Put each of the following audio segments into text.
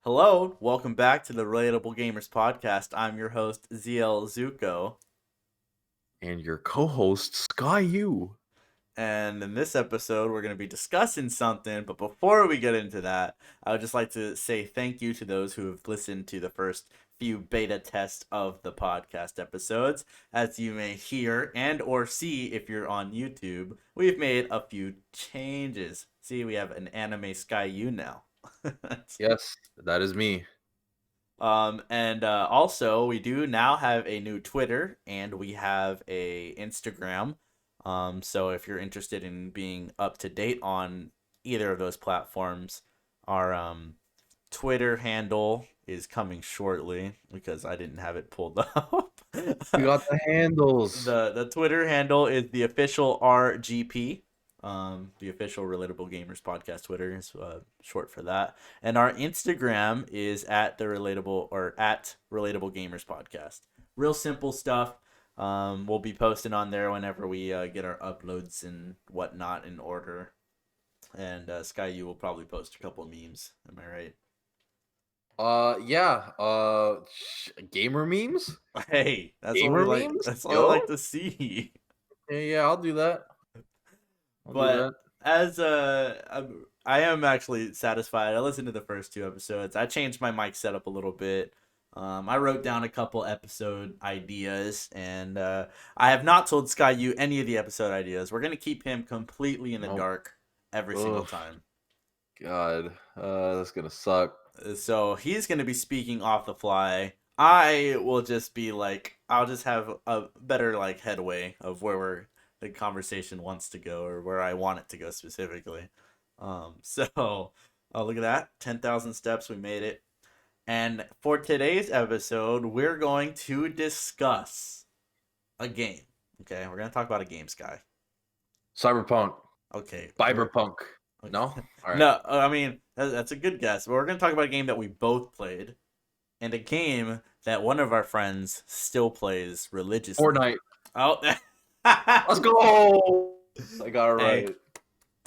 Hello, welcome back to the Relatable Gamers podcast. I'm your host, ZL Zuko, And your co-host Sky U. and in this episode, we're going to be discussing something. But before we get into that, I would just like to say thank you to those who have listened to the first few beta tests of the podcast episodes. As you may hear and or see if you're on YouTube, we've made a few changes. See, we have an anime Sky U now. Yes, that is me. And also we do now have a new Twitter and we have a Instagram. So if you're interested in being up to date on either of those platforms, our Twitter handle is coming shortly because I didn't have it pulled up. We got the handles. The Twitter handle is the official RGP. The official Relatable Gamers podcast Twitter is short for that, and our Instagram is at the Relatable or at Relatable Gamers podcast. Real simple stuff. We'll be posting on there whenever we get our uploads and whatnot in order. And Sky, you will probably post a couple memes. Am I right? Yeah. Gamer memes. Hey, that's what we Gamer like. memes. That's what I Yo. like to see. Yeah, I'll do that. I'll do But that. as I am actually satisfied. I listened to the first two episodes. I changed my mic setup a little bit. I wrote down a couple episode ideas, and I have not told Sky U any of the episode ideas. We're gonna keep him completely in the Nope. dark every single Ugh. time. God, that's gonna suck. So he's gonna be speaking off the fly. I will just be like, I'll just have a better like headway of the conversation wants to go or where I want it to go specifically. So look at that, 10,000 steps, we made it. And for today's episode, we're going to discuss a game. Okay, we're gonna talk about a game, Sky. Cyberpunk. Okay, Cyberpunk. okay. No. All right. No, I mean that's a good guess. But we're gonna talk about a game that we both played, and a game that one of our friends still plays religiously. Fortnite. Oh, Let's go. I got it hey, right.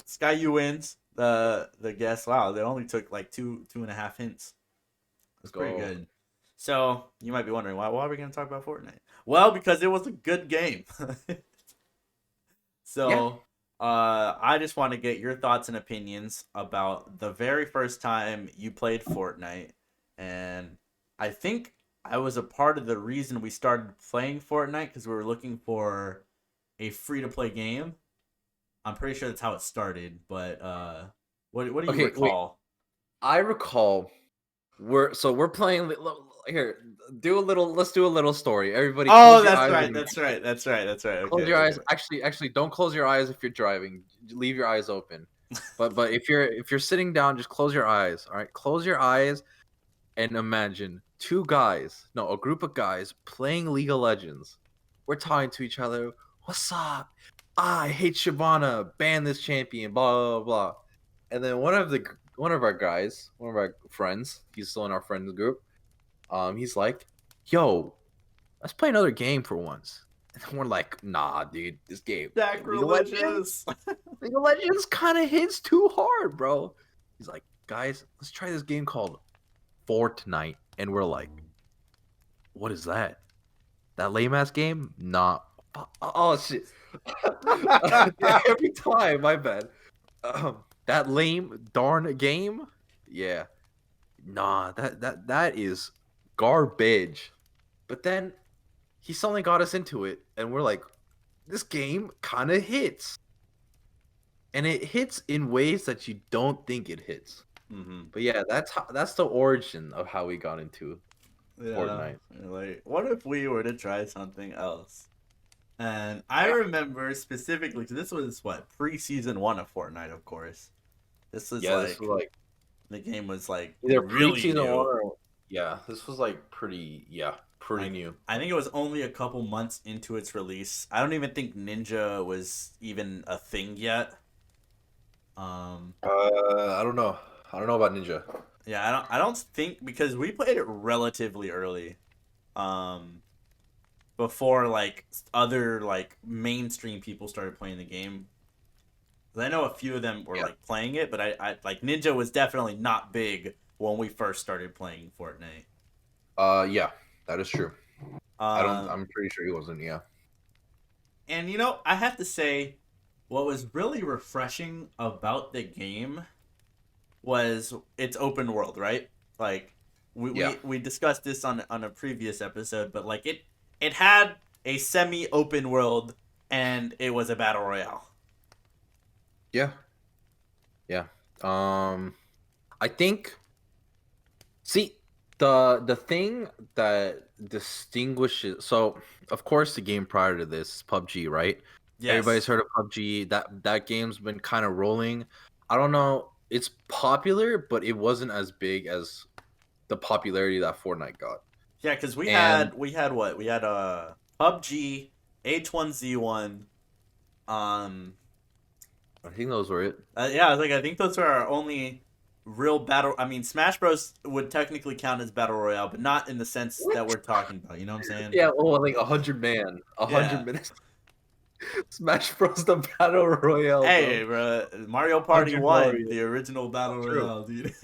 Sky U wins the guess. Wow, they only took like two and a half hints. That's pretty Go. good. So you might be wondering why are we going to talk about Fortnite? Well, because it was a good game. Yeah. So I just want to get your thoughts and opinions about the very first time you played Fortnite, and I think I was a part of the reason we started playing Fortnite because we were looking for a free to play game. I'm pretty sure that's how it started, but what do you Okay. Wait. recall? I recall. We're playing here. Let's do a little story. Everybody, Oh, close your that's eyes. right. That's right. That's right. That's right. Close Okay. your Okay. eyes. Actually, don't close your eyes if you're driving. Leave your eyes open. But if you're sitting down, just close your eyes. All right, close your eyes and imagine a group of guys playing League of Legends. We're talking to each other. What's up? I hate Shyvana. Ban this champion. Blah blah blah. And then one of our guys, one of our friends, he's still in our friends group. He's like, "Yo, let's play another game for once." And we're like, "Nah, dude, this game, Sacrilegious. League of Legends kind of hits too hard, bro." He's like, "Guys, let's try this game called Fortnite." And we're like, "What is that? That lame ass game?" Nah. Oh shit. Every time, my bad. That lame darn game? Yeah. Nah, that is garbage. But then he suddenly got us into it, and we're like, this game kind of hits, and it hits in ways that you don't think it hits. Mm-hmm. But yeah, that's the origin of how we got into Yeah. Fortnite. Like, what if we were to try something else? And I remember specifically, because this was what pre-season 1 of Fortnite, of course. This was This was like the game was like either really pre-season new. one or this was like pretty Like, new. I think it was only a couple months into its release. I don't even think Ninja was even a thing yet. I don't know. I don't know about Ninja. Yeah, I don't think because we played it relatively early. Um, Before like other like mainstream people started playing the game. 'Cause I know a few of them were Yeah. like playing it, but I like Ninja was definitely not big when we first started playing Fortnite. Yeah, that is true. I don't. Um, I'm pretty sure he wasn't. Yeah. and I have to say, what was really refreshing about the game was its open world, right? Like Yeah. we discussed this on a previous episode, but like it had a semi open world and it was a battle royale. Yeah. Yeah. Um, I think. See, the thing that distinguishes. So, of course, the game prior to this is PUBG, right? Everybody's Yes. heard of PUBG. That game's been kind of rolling. I don't know. It's popular, but it wasn't as big as the popularity that Fortnite got. Yeah, because And we had what? We had PUBG, H1Z1, um I think those were it. yeah, I think those are our only real battle. I mean, Smash Bros would technically count as battle royale, but not in the sense that we're talking about. You know what I'm saying? Yeah, oh, like 100 man, a Yeah. 100 minutes. Smash Bros. The Battle Royale, Hey, bro. bro, Mario Party 100 One, Warrior. the original battle True, royale, dude.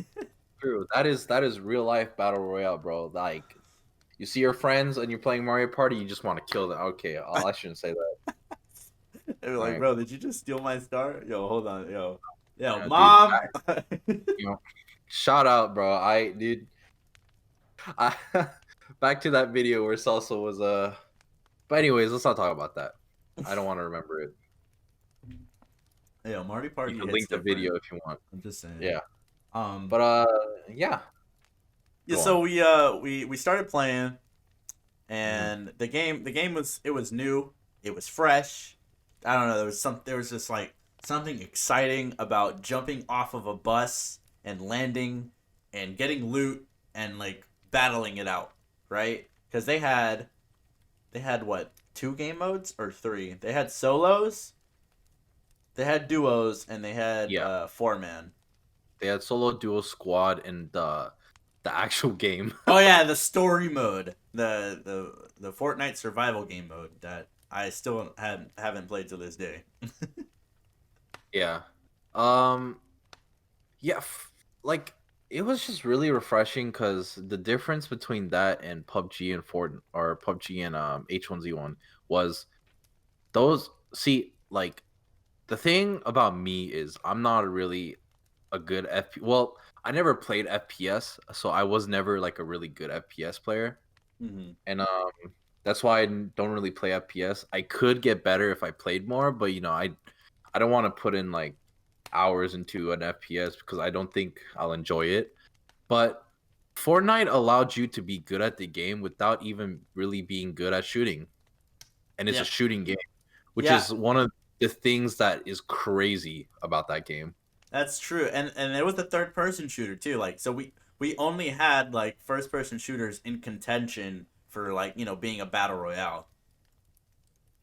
true. That is real life Battle Royale, bro. Like you see your friends and you're playing Mario Party, you just want to kill them. Okay, I shouldn't say that. They were All like, right, bro, did you just steal my star? Yo, hold on, yo, dude. mom. You know, shout out, bro. Dude, I back to that. Where Salsa was But anyways, let's not talk about that. I don't want to remember it. Yo, Mario You Party can hits link the different. video if you want. I'm just saying. Yeah, Um, but yeah. yeah. Go on. So we started playing, Hmm. and the game was it was new, it was fresh. I don't know. There was just like something exciting about jumping off of a bus and landing and getting loot and like battling it out, right? Because they had what, two game modes or three? They had solos, they had duos, and they had Yeah. 4-man. They had solo, duo, squad, and the actual game. Oh yeah, the story mode, the Fortnite survival game mode that I still haven't played to this day. Yeah. Um. Yeah. Like it was just really refreshing because the difference between that and PUBG and PUBG and H1Z1 was those. See, like the thing about me is I'm not really a good Well, I never played FPS, so I was never like a really good FPS player. Hmm. And that's why don't really play FPS. I could get better if I played more, but I don't want to put in like hours into an FPS because I don't think I'll enjoy it. But Fortnite allowed you to be good at the game without even really being good at shooting, and it's a Yeah, shooting game, which yeah, is one of the things that is crazy about that game. that's true. And it was a third person shooter too. Like so we only had like first person shooters in contention for like being a battle royale.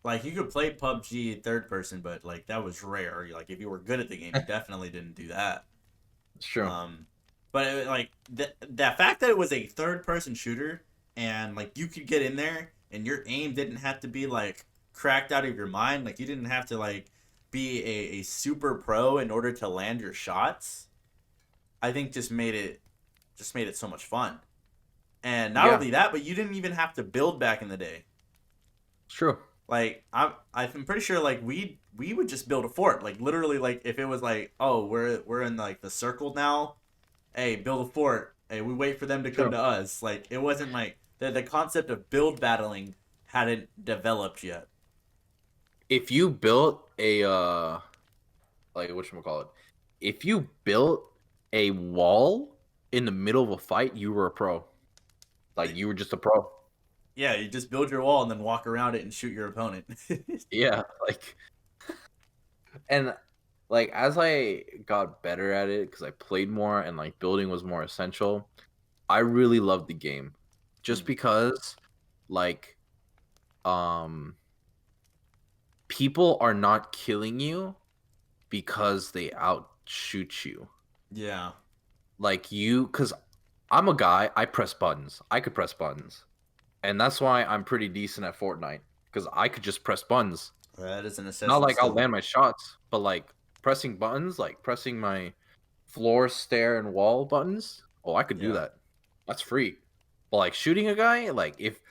Like you could play PUBG third person, but like that was rare. Like if you were good at the game, you definitely didn't do that. It's true. Um, but like that fact that it was a third person shooter and like you could get in there and your aim didn't have to be like cracked out of your mind. Like you didn't have to like be a super pro in order to land your shots. I think just made it so much fun. And not Yeah, only that, but you didn't even have to build back in the day. it's true. Like I'm pretty sure like we would just build a fort. Like literally like if it was like, oh, we're in like the circle now, hey, build a fort. Hey, we wait for them to come True. to us. Like it wasn't like the concept of build battling hadn't developed yet. If you built a like whatchamacallit, if you built a wall in the middle of a fight, you were a pro. Like you were just a pro. Yeah, you just build your wall and then walk around it and shoot your opponent. Yeah, like and like as I got better at it because I played more and like building was more essential, I really loved the game. Just Mm, because like um people are not killing you because they outshoot you. yeah, Like you cuz I'm a guy, I press buttons. I could press buttons. And that's why I'm pretty decent at Fortnite because I could just press buttons. that is a Not necessity like I'll skill. land my shots, but like pressing buttons, like pressing my floor, stair, and wall buttons. Oh, I could do Yeah. that. That's free. But like shooting a guy, like if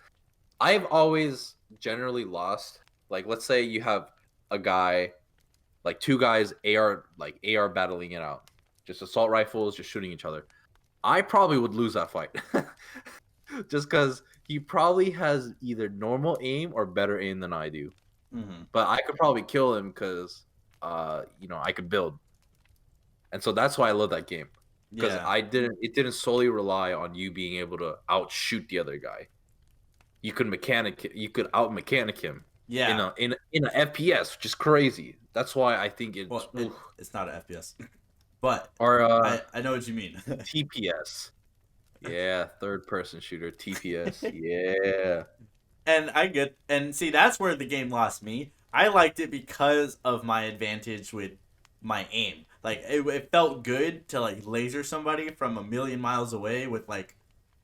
I've always generally lost, like let's say you have a guy, like two guys AR battling it out. Just assault rifles, just shooting each other. I probably would lose that fight. Just because he probably has either normal aim or better aim than I do. Hmm. But I could probably kill him because I could build. And so that's why I love that game. Because Yeah. it didn't solely rely on you being able to outshoot the other guy. You could out mechanic him in Yeah. a FPS, which is crazy. That's why I think it's Well, it's not an FPS, but or I know what you mean. TPS. Yeah, third person shooter, TPS. Yeah. And I get and see that's where the game lost me. I liked it because of my advantage with my aim. Like it felt good to like laser somebody from a million miles away with like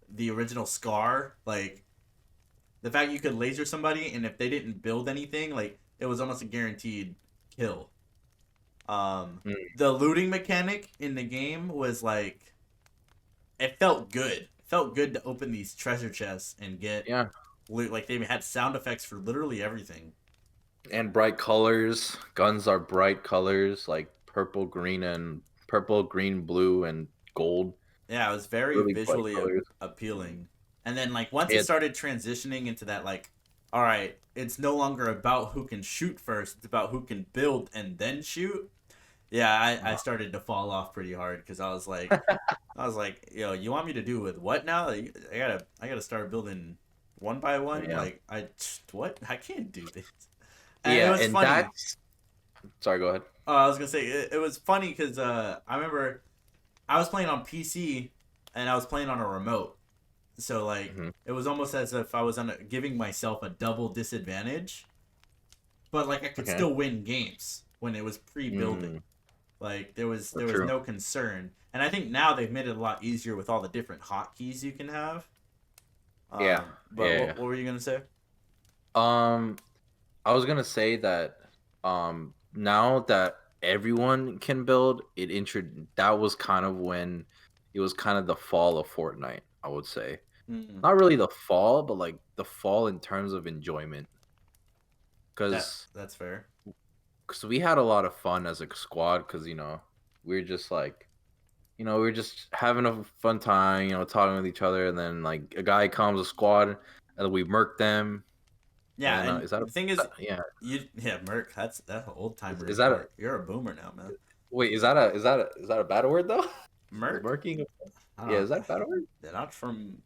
the original Scar. Like the fact you could laser somebody and if they didn't build anything, like it was almost a guaranteed kill. Mm, The looting mechanic in the game was like it felt good. It felt good to open these treasure chests and get yeah. loot. Like they had sound effects for literally everything. And bright colors. Guns are bright colors like purple, green, blue, and gold. Yeah, it was very Really bright visually colors. appealing. And then like once it It started transitioning into that like all right, it's no longer about who can shoot first, it's about who can build and then shoot. Yeah, I started to fall off pretty hard cuz I was like, "Yo, you want me to do with what now? Like, I got to start building one by one. yeah. Like what? I can't do this." And it Yeah, was and funny. that's sorry, go ahead. I was going to say it was funny cuz I remember I was playing on PC and I was playing on a remote. So like Hmm. it was almost as if I was giving myself a double disadvantage, but like I could Okay. still win games when it was pre-building. Mm, Like there that's was true. no concern, and I think now they've made it a lot easier with all the different hotkeys you can have. Yeah. But Yeah. what were you gonna say? Um I was gonna say that now that everyone can build, that was kind of when it was kind of the fall of Fortnite, I would say. Mm, Not really the fall, but like the fall in terms of enjoyment. Cause that's fair. cause we had a lot of fun as a squad because we are just like we are just having a fun time, talking with each other, and then like a guy comes, a squad, and we murk them, and Yeah, then and is that a the thing is, yeah, yeah, Merc. That's an old is, timer. is that a You're a boomer now, man. wait, is that a bad word though? Is Merc? murking? I Yeah, don't. is that a bad word? They're not from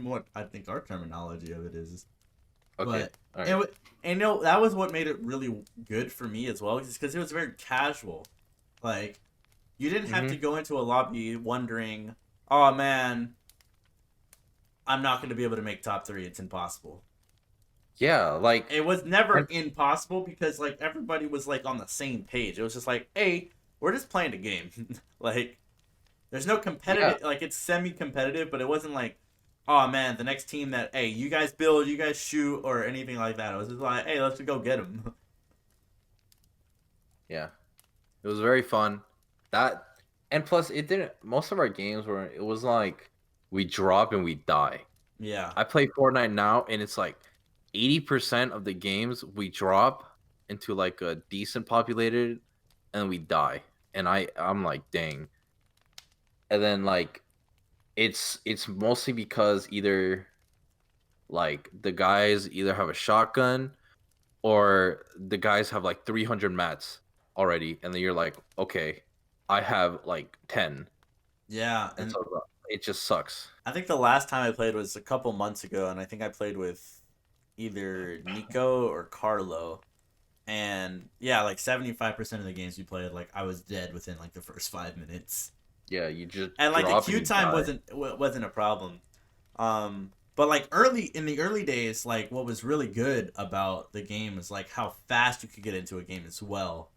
what I think our terminology of it is. Okay, But all it right. and that was what made it really good for me as well, is because it was very casual. Like you didn't have to Mm-hmm. go into a lobby wondering, oh man, I'm not going to be able to make top three. It's impossible. Yeah, like It was never and impossible because like everybody was like on the same page. It was just like, hey, we're just playing a game. Like there's no yeah, competitive, like it's semi-competitive, but it wasn't like, oh man, the next team that hey, you guys build, you guys shoot, or anything like that. It was just like, hey, let's go get them. yeah. It was very fun. That and plus it didn't. Most of our games were. It was like we drop and we die. Yeah, I play Fortnite now, and it's like 80% of the games we drop into like a decent populated, and we die. And I'm like, dang. And then like it's mostly because either like the guys either have a shotgun or the guys have like 300 mats already, and then you're like, okay, I have like 10, yeah, and and so it just sucks. I think the last time I played was a couple months ago, and I think I played with either Nico or Carlo. And yeah, like 75% of the games we played, like I was dead within like the first 5 minutes. Yeah, you just And like the drop and queue you time die. wasn't a problem. But like early in the early days, like what was really good about the game is like how fast you could get into a game as well.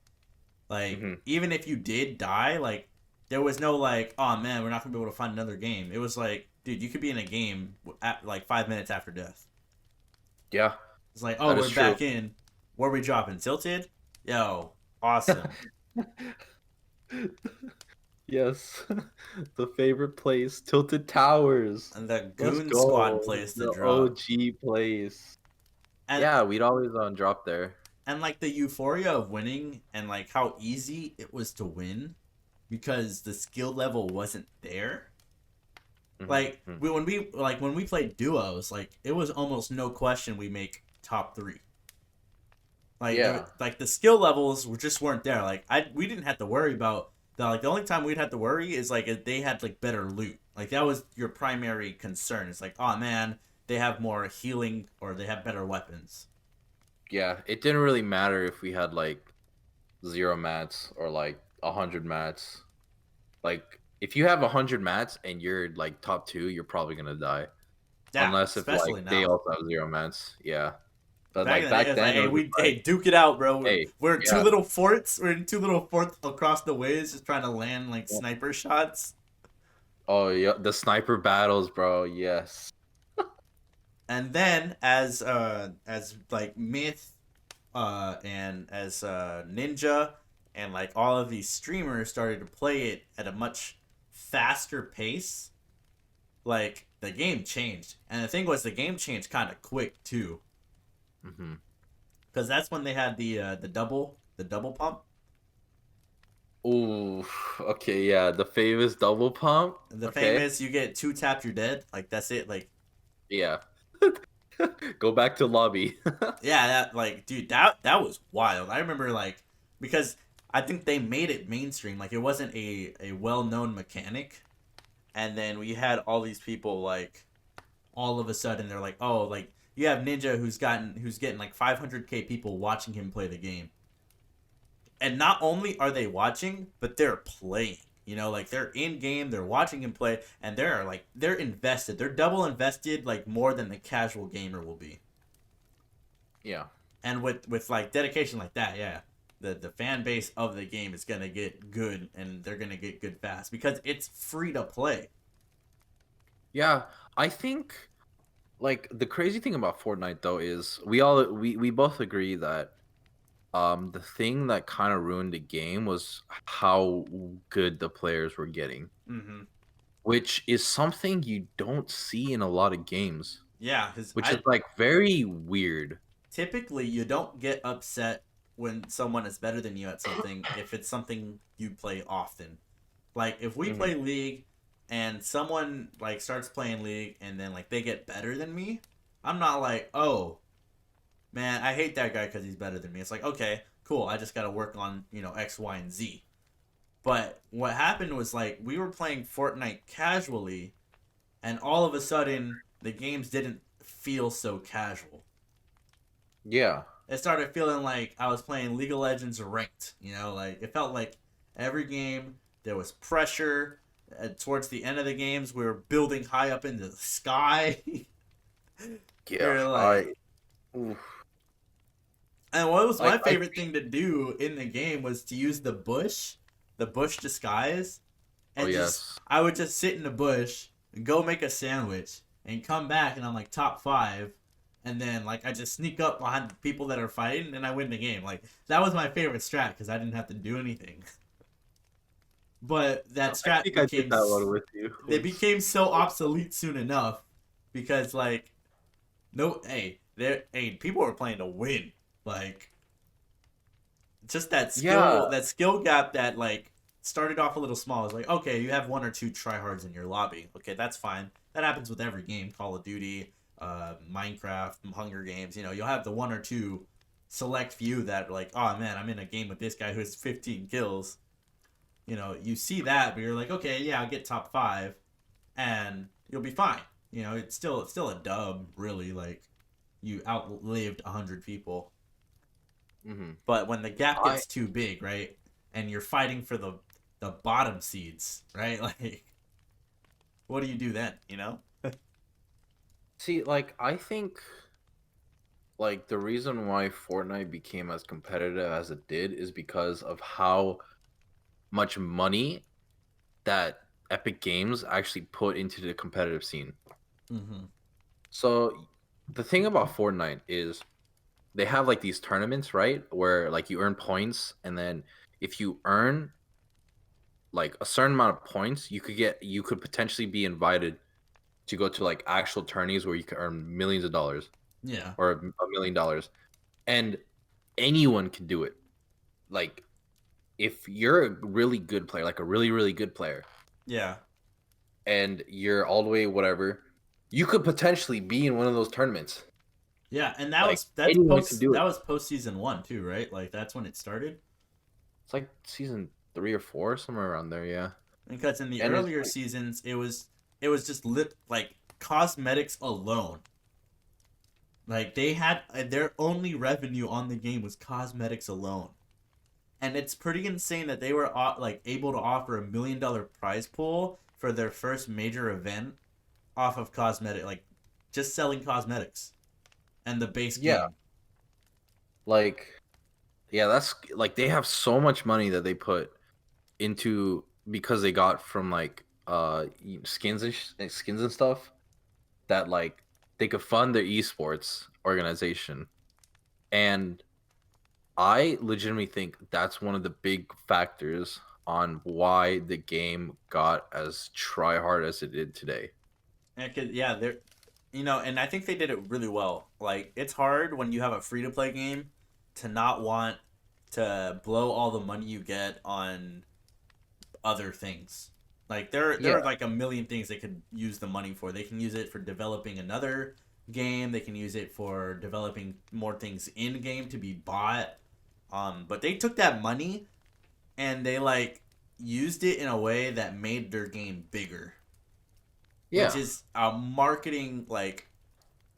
Like Hmm. even if you did die, like there was no like, oh man, we're not gonna be able to find another game. It was like, dude, you could be in a game at like 5 minutes after death. Yeah, It's like, oh, that is we're true. back in. Where we dropping? Tilted? Yo, awesome. Yeah, Yes. The favorite place, Tilted Towers. And the Let's Goon Squad go. place to The drop. OG place. And Yeah, we'd always drop there. like the euphoria of winning and like how easy it was to win because the skill level wasn't there. Like Hmm. when we played duos, like it was almost no question we make top 3. Yeah. Like the skill levels were just weren't there. Like we didn't have to worry about the only time we'd have to worry is like if they had like better loot. Like that was your primary concern. It's like, oh man, they have more healing or they have better weapons. Yeah. It didn't really matter if we had like 0 mats or like 100 mats. Like if you have 100 mats and you're like top 2, you're probably gonna die. Yeah, Unless if like especially they now. also have 0 mats. Yeah. But Back in like the day, back it's like, then it hey, was just we like, hey duke it out, bro. hey, We're in two yeah. little forts. We're in two little forts across the ways, just trying to land like Yeah. sniper shots. Oh yeah, the sniper battles, bro. Yes. And then as like myth and as Ninja and like all of these streamers started to play it at a much faster pace, like the game changed. And the thing was, the game changed kind of quick too, Hmm. because that's when they had the double pump, Ooh, okay, yeah, the famous double pump. the Okay, famous you get two tapped you're dead. Like that's it. Like yeah. Go back to lobby. yeah, that like dude, that was wild. I remember like because I think they made it mainstream. Like it wasn't a well known mechanic, and then we had all these people like all of a sudden they're like, oh, like you have Ninja who's getting like 500K people watching him play the game, and not only are they watching, but they're playing. You know, like they're in game, they're watching him play, and they're invested. They're double invested, like more than the casual gamer will be. Yeah. And with like dedication like that, yeah, the fan base of the game is gonna get good, and they're gonna get good fast because it's free to play. Yeah, I think like the crazy thing about Fortnite though is we both agree that the thing that kind of ruined the game was how good the players were getting, Mm-hmm. which is something you don't see in a lot of games, Yeah, because which is I like very weird. typically you don't get upset when someone is better than you at something if it's something you play often. Like if we Hmm. play League and someone like starts playing League and then like they get better than me, I'm not like, oh man, I hate that guy because he's better than me. It's like, okay, cool. I just got to work on X, Y, and Z. But what happened was like we were playing Fortnite casually, and all of a sudden the games didn't feel so casual. Yeah. It started feeling like I was playing League of Legends ranked. Like it felt like every game there was pressure. Towards the end of the games, we were building high up into the sky. we Yeah, were like, I oof. and what was my I favorite thing to do in the game was to use the bush disguise, oh and just yes. I would just sit in the bush and go make a sandwich and come back and I'm like top 5, and then like I just sneak up behind the people that are fighting and I win the game. Like that was my favorite strat because I didn't have to do anything. But that I strat think I did became that one with you they once. became so obsolete soon enough because like no hey people were playing to win. Like just Yeah. that skill gap that like started off a little small. It's like, okay, you have one or two tryhards in your lobby. Okay, that's fine. That happens with every game. Call of Duty, Minecraft, Hunger Games. You'll have the one or two select few that like, oh man, I'm in a game with this guy who has 15 kills. You see that, but you're like, okay, yeah, I'll get top 5, and you'll be fine. It's still a dub, really. Like you outlived 100 people. Hmm. But when the gap I gets too big, right, and you're fighting for the bottom seeds, right? Like, what do you do then? see, like I think like the reason why Fortnite became as competitive as it did is because of how much money that Epic Games actually put into the competitive scene. Mm-hmm. So the thing about Fortnite is they have like these tournaments, right? Where like you earn points and then if you earn like a certain amount of points, you could potentially be invited to go to like actual tourneys where you can earn millions of dollars Yeah. or $1 million, and anyone can do it. Like if you're a really good player, like a really good player, Yeah. and you're all the way whatever, you could potentially be in one of those tournaments. Yeah, and Like anyone can do that it. was post season 1 too, right? Like that's when it started. It's like season 3 or 4, somewhere around there, yeah. Because in the And it's earlier like, seasons, it was just lit like cosmetics alone. Like they had their only revenue on the game was cosmetics alone, and it's pretty insane that they were like able to offer $1 million prize pool for their first major event off of cosmetic, like just selling cosmetics and the base yeah, game. like yeah, that's like they have so much money that they put into because they got from like skins and stuff that like they could fund their esports organization. And I legitimately think that's one of the big factors on why the game got as try hard as it did today. And yeah, they're, and I think they did it really well. Like it's hard when you have a free to play game to not want to blow all the money you get on other things. Like there Yeah, are like a million things they could use the money for. They can use it for developing another game. They can use it for developing more things in game to be bought. But they took that money and they like used it in a way that made their game bigger, which yeah, is a marketing like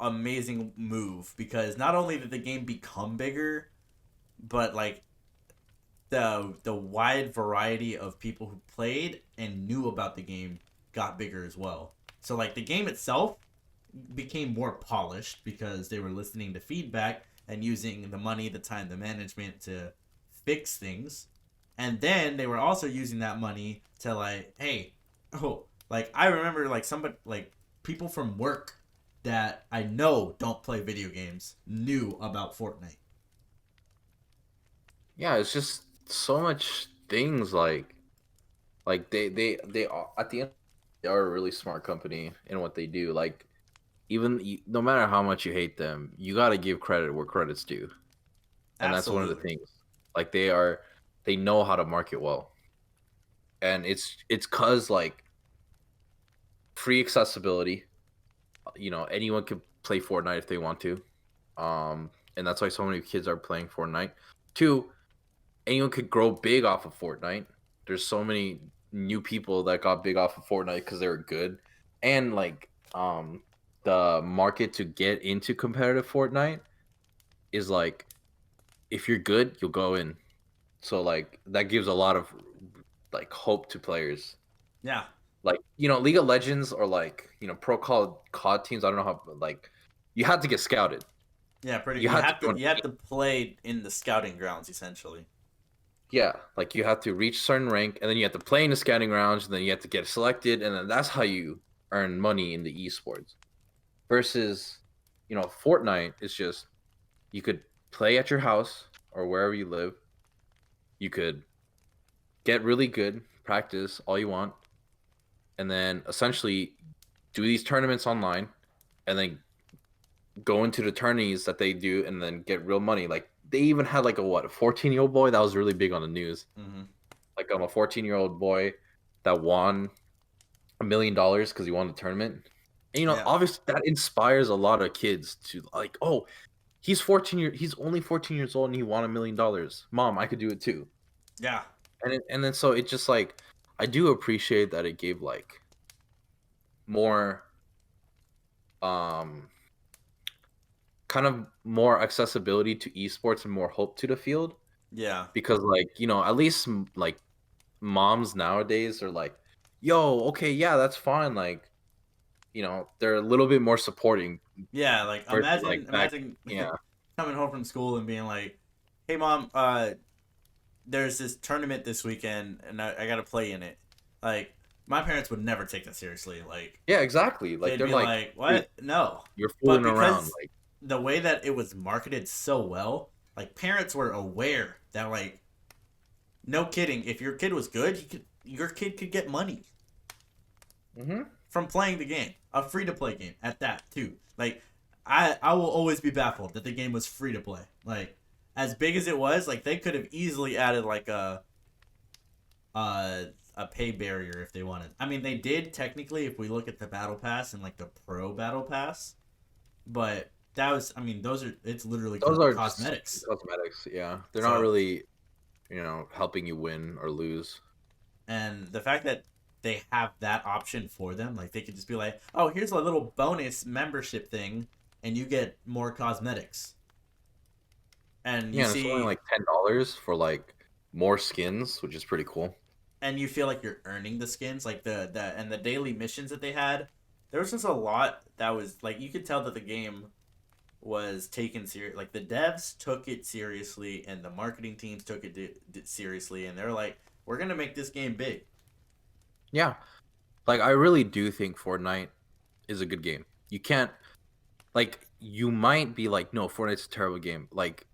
amazing move because not only did the game become bigger, but like the wide variety of people who played and knew about the game got bigger as well. So like the game itself became more polished because they were listening to feedback and using the money, the time, the management to fix things. And then they were also using that money to like, hey, oh, like I remember like somebody like people from work that I know don't play video games knew about Fortnite. yeah. It's just so much things like they are at the end they are a really smart company in what they do. Like no matter how much you hate them, you got to give credit where credit's due, and that's one of the Absolutely. things. Like they know how to market well, and it's cause like free accessibility. Anyone can play Fortnite if they want to, and that's why so many kids are playing Fortnite. Two, anyone could grow big off of Fortnite. There's so many new people that got big off of Fortnite because they were good, and like the market to get into competitive Fortnite is like if you're good, you'll go in. So like that gives a lot of like hope to players. Yeah. Like League of Legends or like pro COD teams. I don't know how like you had to get scouted. Yeah, pretty. You had to join You a have team. to play in the scouting grounds essentially. Yeah, like you have to reach certain rank, and then you have to play in the scouting rounds, and then you have to get selected, and then that's how you earn money in the esports. Versus, Fortnite is just you could play at your house or wherever you live. You could get really good, practice all you want, and then essentially do these tournaments online, and then go into the tourneys that they do, and then get real money. Like they even had like a 14-year-old boy that was really big on the news. Mm-hmm. Like I'm a 14-year-old boy that won $1 million because he won the tournament. And Yeah. obviously that inspires a lot of kids to like, oh, he's only 14 years old and he won $1 million. Mom, I could do it too. Yeah. And then so it just like I do appreciate that it gave like more um kind of more accessibility to esports and more hope to the field Yeah. because like at least like moms nowadays are like, yo, okay, yeah, that's fine, like they're a little bit more supporting Yeah. Like versus like back. imagine Yeah, coming home from school and being like, "Hey, mom, there's this tournament this weekend, and I got to play in it." Like my parents would never take that seriously. Like yeah, exactly, like they'd they're be like, like, dude, "What? No." you're But fooling around, because like, the way that it was marketed so well, like parents were aware that like no kidding, if your kid was good, your kid could get money Hmm. from playing the game, a free to play game at that too. Like, I will always be baffled that the game was free to play. Like, as big as it was, like they could have easily added like a a pay barrier if they wanted. I mean, they did technically if we look at the battle pass and like the pro battle pass, but that was, I mean, those are, it's literally Those are just cosmetics. cosmetics. Yeah, they're not So, really, helping you win or lose. and the fact that they have that option for them, like they could just be like, "Oh, here's a little bonus membership thing, and you get more cosmetics." And you Yeah, and it's only see, like $10 for like more skins, which is pretty cool. and you feel like you're earning the skins, like the and the daily missions that they had. There was just a lot that was like you could tell that the game was taken serious. Like the devs took it seriously, and the marketing teams took it seriously, and they're like, "We're gonna make this game big." Yeah, like I really do think Fortnite is a good game. You can't like you might be like, no, Fortnite's a terrible game. Like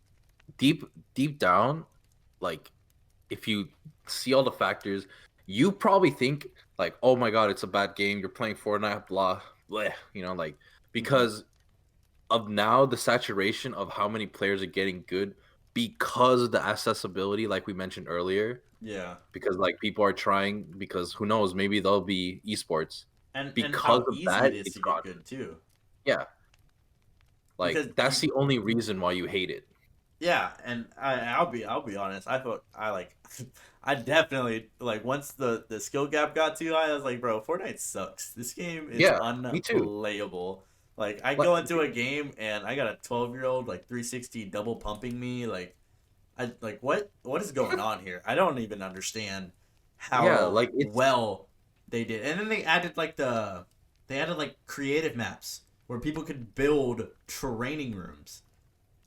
deep deep down, like if you see all the factors, you probably think like, oh my god, it's a bad game. You're playing Fortnite, blah, blah. Like Mm-hmm. because of now the saturation of how many players are getting good because of the accessibility, like we mentioned earlier. Yeah, Because like people are trying because who knows, maybe they'll be esports. and Because how of easy it that, is it's to get gone. good too, Yeah, like because that's the only reason why you hate it. yeah, and I'll be honest. I thought I like I definitely like once the skill gap got too high. I was like, bro, Fortnite sucks. This game is Yeah, me too. unplayable. Like I Like go into a game and I got a 12-year-old like 360 double pumping me. Like I like what is going on here? I don't even understand yeah, how like it's well they did. And then they added like creative maps where people could build training rooms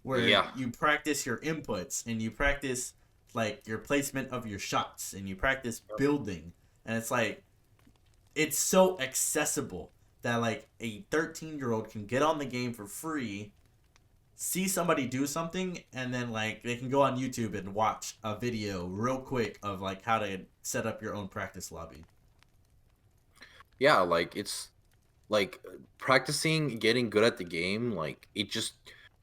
where yeah. you practice your inputs and you practice like your placement of your shots and you practice building, and it's like it's so accessible that like a 13-year-old can get on the game for free, see somebody do something, and then like they can go on YouTube and watch a video real quick of like how to set up your own practice lobby. Yeah, like it's like practicing getting good at the game, like it just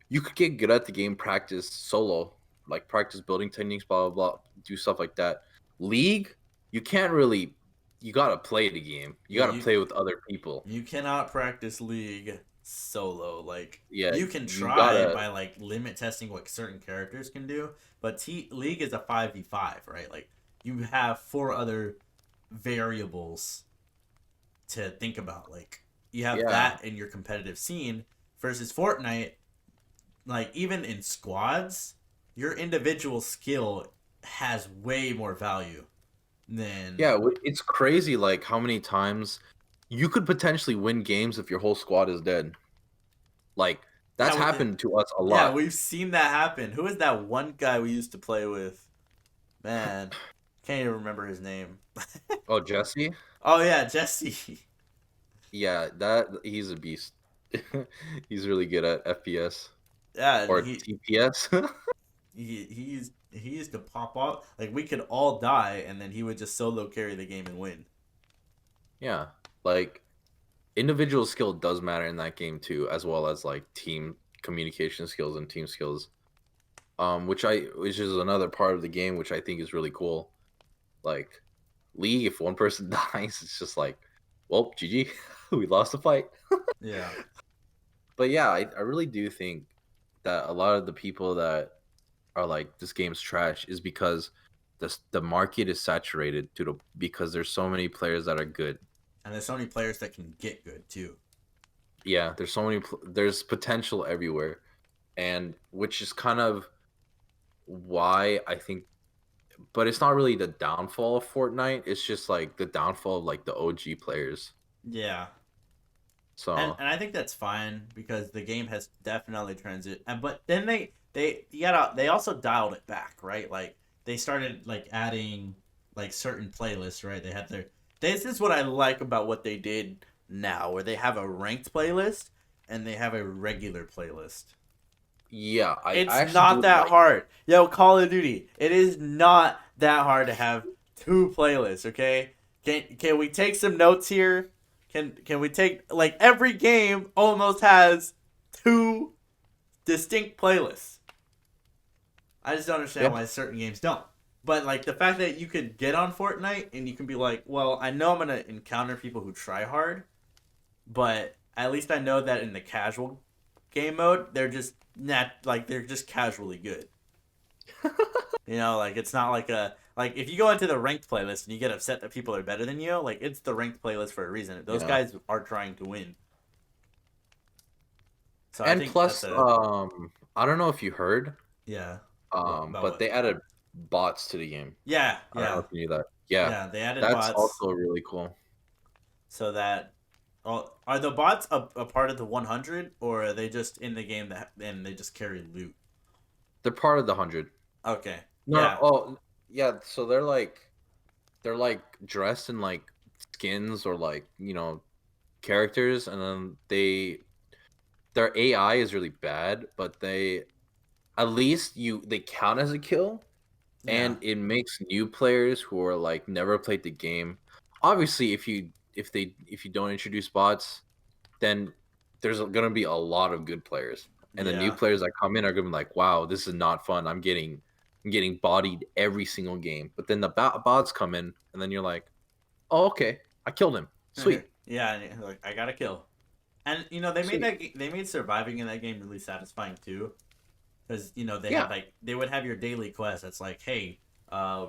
you could get good at the game practice solo, like practice building techniques, blah blah blah, do stuff like that. League, you can't really you gotta play the game. You Yeah, gotta play with other people. you cannot practice League solo. Like Yeah, you can you try gotta by like limit testing what certain characters can do, but League is a 5v5, right? Like you have four other variables to think about. Like you have yeah. that in your competitive scene versus Fortnite. Like even in squads, your individual skill has way more value than Yeah, it's crazy like how many times you could potentially win games if your whole squad is dead. Like that's yeah. happened to us a Yeah, lot. we've seen that happen. Who is that one guy we used to play with? Man, can't even remember his name. Oh, Jesse? Oh yeah, Jesse. Yeah, that he's a beast. He's really good at FPS Yeah, and or TPS. he used to pop off. Like we could all die, and then he would just solo carry the game and win. Yeah, like individual skill does matter in that game too, as well as like team communication skills and team skills. Which is another part of the game which I think is really cool. Like League, if one person dies, it's just like, well, GG, we lost the fight. Yeah, But yeah, I really do think that a lot of the people that are like this game's trash is because the market is saturated because there's so many players that are good. and there's so many players that can get good too. Yeah, there's so many there's potential everywhere, and which is kind of why I think, but it's not really the downfall of Fortnite. It's just like the downfall of like the OG players. Yeah, So and I think that's fine because the game has definitely transit. And but then they also dialed it back, right? Like they started like adding like certain playlists, right? They had their this is what I like about what they did now, where they have a ranked playlist and they have a regular playlist. yeah, I It's actually not do that like. hard. Yo, Call of Duty. It is not that hard to have 2 playlists, okay? Can we take some notes here? Can we take like every game almost has 2 distinct playlists. I just don't understand Yeah, why certain games don't. But like the fact that you could get on Fortnite and you can be like, well, I know I'm gonna encounter people who try hard, but at least I know that in the casual game mode, they're just not like they're just casually good. You know, like it's not like a like if you go into the ranked playlist and you get upset that people are better than you, like it's the ranked playlist for a reason. Those yeah. guys are trying to win. So I And think that's plus, a I don't know if you heard, yeah. What about but what? they added bots to the game. Yeah, I don't know yeah, if you knew that. Yeah, yeah. They added that's bots also really cool. so that are the bots a part of the 100 or are they just in the game that and they just carry loot? They're part of the 100. Okay, No, yeah, oh yeah, so they're like dressed in like skins or like, characters, and then their AI is really bad, but they at least they count as a kill, yeah, and it makes new players who are like never played the game. Obviously, if you don't introduce bots, then there's gonna be a lot of good players, and the new yeah. players that come in are gonna be like, "Wow, this is not fun. I'm getting bodied every single game." But then the bots come in, and then you're like, "Oh, okay, I killed him. Sweet, Yeah, and, like I got a kill. And sweet, they made surviving in that game really satisfying too, because they yeah, had like they would have your daily quest that's like, hey,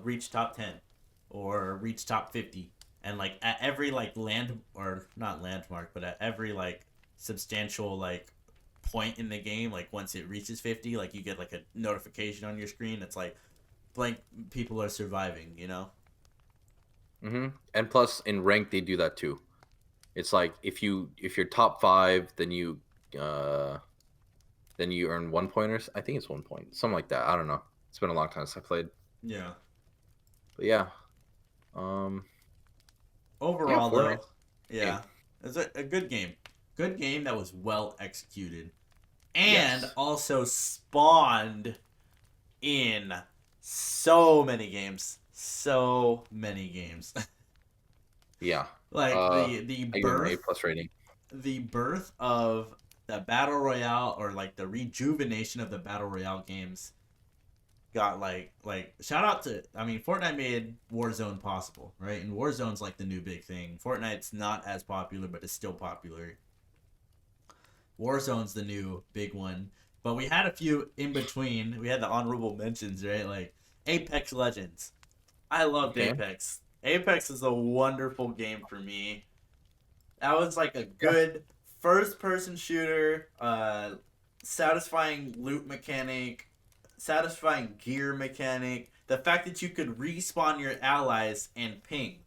reach top 10 or reach top 50, and like at every like land or not landmark, but at every like substantial like point in the game, like once it reaches 50, like you get like a notification on your screen that's like blank people are surviving. And plus in rank they do that too. It's like if you're top 5, uh then you earn 1 pointers. I think it's 1 point, something like that. I don't know. It's been a long time since I played, Yeah. but yeah, um, yeah, Overall, though, Fortnite's a game. yeah, it's a good game. Good game that was well executed and Yes, also spawned in so many games. So many games. yeah. Like I give him an A plus rating. the birth of the battle royale or like the rejuvenation of the battle royale games got like shout out to I mean Fortnite made Warzone possible, right? And Warzone's like the new big thing. Fortnite's not as popular but it's still popular. Warzone's the new big one. But we had a few in between. We had the honorable mentions, right? Like Apex Legends. I loved Okay. Apex. Apex is a wonderful game for me. That was like a Yeah. good first person shooter, satisfying loot mechanic, satisfying gear mechanic. The fact that you could respawn your allies and ping.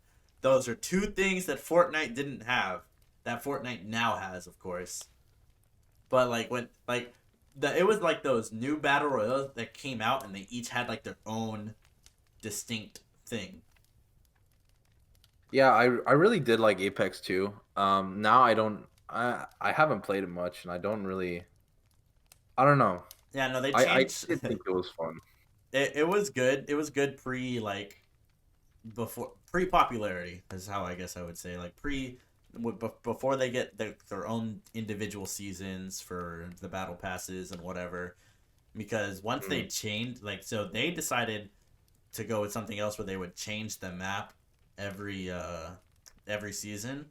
Those are 2 things that Fortnite didn't have. That Fortnite now has, of course. But like when like it was like those new battle royals that came out and they each had like their own distinct thing. Yeah, I really did like Apex too. Now I haven't played it much, and I don't know. Yeah, no, they I changed. did think it was fun. It was good. It was good pre popularity is how I guess I would say like before they get their own individual seasons for the battle passes and whatever. Because once they Mm, changed, like so they decided to go with something else where they would change the map every uh every season.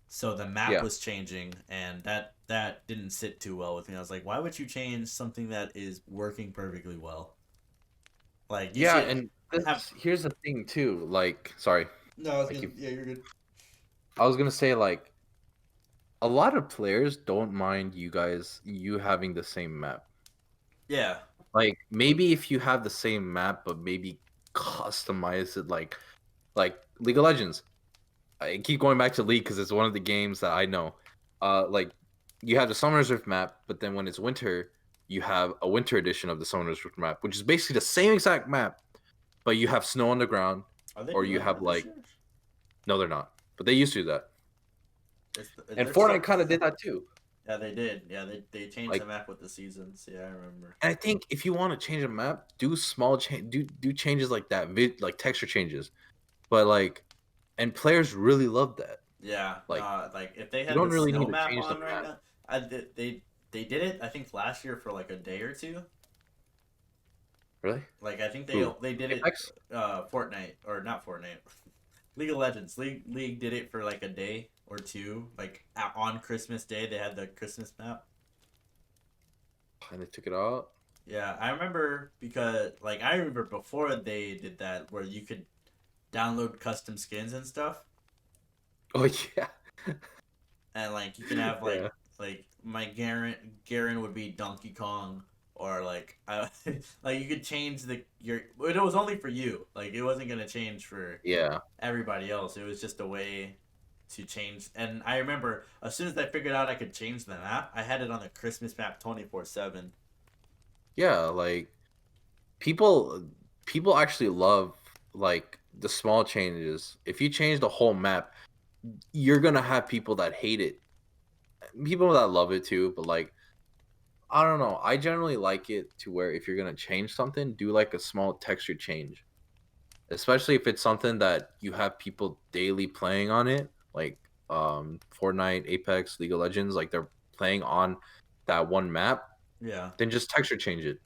So the map yeah, was changing and that didn't sit too well with me. I was like, why would you change something that is working perfectly well? Like you yeah, should and have here's the thing too. Like, sorry, no, I was I gonna keep. yeah, you're good. I was gonna say like a lot of players don't mind you having the same map. Yeah. Like maybe if you have the same map, but maybe customize it like League of Legends. I keep going back to League because it's one of the games that I know. Like you have the Summoner's Rift map, but then when it's winter, you have a winter edition of the Summoner's Rift map, which is basically the same exact map, but you have snow on the ground, Are they or you doing have that this like year? no, they're not, but they used to do that. And They're still Fortnite kind of did that too. Yeah, they did. Yeah, they changed the Like, map with the seasons. Yeah, I remember. and I think if you want to change a map, do small change, do changes like that, like texture changes. But like, and players really love that. Yeah, Like, like if they you had don't the really need snow to map change the on right map. now, they did it. I think last year for like a day or two. Really? Like I think Who? they did it. Apex? Fortnite or not Fortnite, League of Legends. League did it for like a day or two. Like on Christmas Day, they had the Christmas map. And they took it out. Yeah, I remember because like I remember before they did that where you could download custom skins and stuff, Oh yeah, and like you can have yeah, like my Garen would be Donkey Kong, or like like you could change the your. But it was only for you. Like it wasn't gonna change for yeah, everybody else. It was just a way to change. And I remember as soon as I figured out I could change the map, I had it on the Christmas map 24/7. yeah. Like people, people actually love like the small changes. If you change the whole map, you're gonna have people that hate it, people that love it too. But like, I don't know. I generally like it to where if you're gonna change something, do like a small texture change, especially if it's something that you have people daily playing on it, like Fortnite, Apex, League of Legends, like they're playing on that one map, Yeah, then just texture change it.